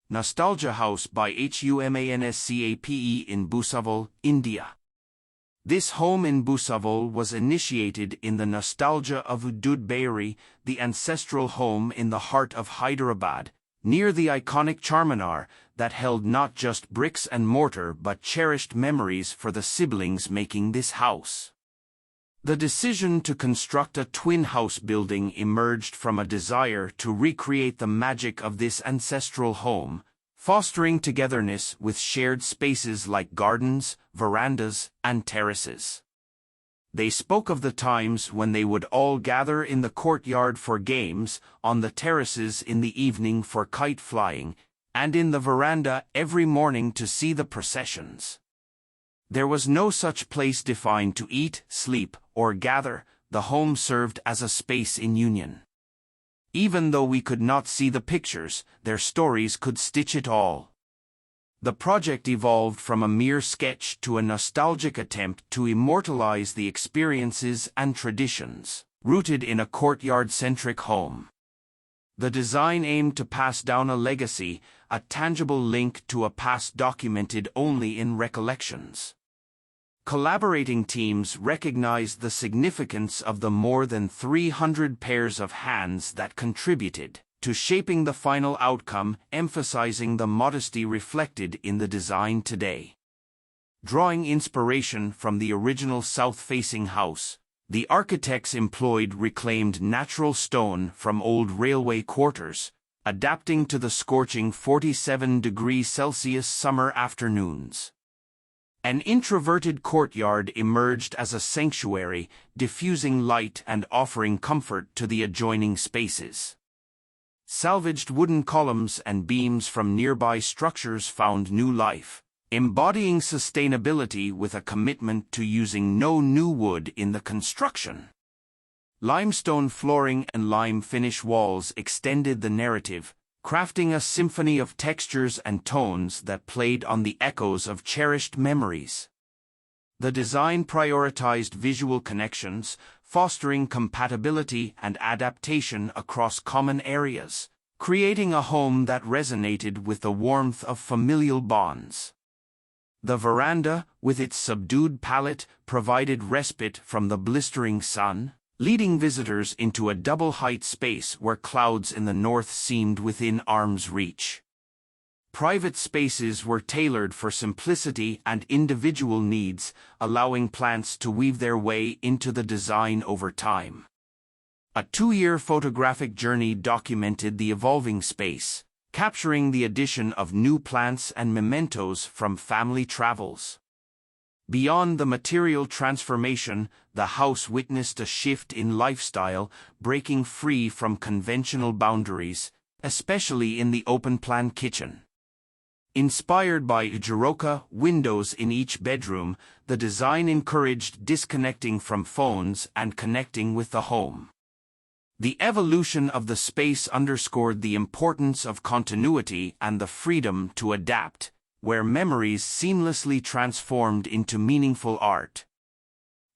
Nostalgia House by HUMANSCAPE in Bhusawal, India. This home in Bhusawal was initiated in the nostalgia of Doodhbaori, the ancestral home in the heart of Hyderabad, near the iconic Charminar, that held not just bricks and mortar but cherished memories for the siblings making this house. The decision to construct a twin house building emerged from a desire to recreate the magic of this ancestral home, fostering togetherness with shared spaces like gardens, verandas, and terraces. They spoke of the times when they would all gather in the courtyard for games, on the terraces in the evening for kite flying, and in the veranda every morning to see the processions. There was no such place defined to eat, sleep, or gather. The home served as a space in union. Even though we could not see the pictures, their stories could stitch it all. The project evolved from a mere sketch to a nostalgic attempt to immortalize the experiences and traditions rooted in a courtyard-centric home. The design aimed to pass down a legacy, a tangible link to a past documented only in recollections. Collaborating teams recognized the significance of the more than 300 pairs of hands that contributed to shaping the final outcome, emphasizing the modesty reflected in the design today. Drawing inspiration from the original south-facing house, the architects employed reclaimed natural stone from old railway quarters, adapting to the scorching 47 degrees Celsius summer afternoons. An introverted courtyard emerged as a sanctuary, diffusing light and offering comfort to the adjoining spaces. Salvaged wooden columns and beams from nearby structures found new life, embodying sustainability with a commitment to using no new wood in the construction. Limestone flooring and lime finish walls extended the narrative, crafting a symphony of textures and tones that played on the echoes of cherished memories. The design prioritized visual connections, fostering compatibility and adaptation across common areas, creating a home that resonated with the warmth of familial bonds. The veranda, with its subdued palette, provided respite from the blistering sun, leading visitors into a double-height space where clouds in the north seemed within arm's reach. Private spaces were tailored for simplicity and individual needs, allowing plants to weave their way into the design over time. A 2-year photographic journey documented the evolving space, capturing the addition of new plants and mementos from family travels. Beyond the material transformation, the house witnessed a shift in lifestyle, breaking free from conventional boundaries, especially in the open-plan kitchen. Inspired by Ujaroka windows in each bedroom, the design encouraged disconnecting from phones and connecting with the home. The evolution of the space underscored the importance of continuity and the freedom to adapt, where memories seamlessly transformed into meaningful art.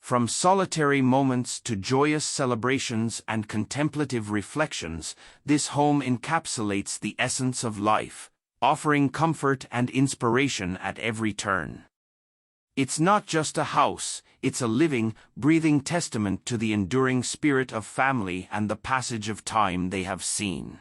From solitary moments to joyous celebrations and contemplative reflections, this home encapsulates the essence of life, offering comfort and inspiration at every turn. It's not just a house, it's a living, breathing testament to the enduring spirit of family and the passage of time they have seen.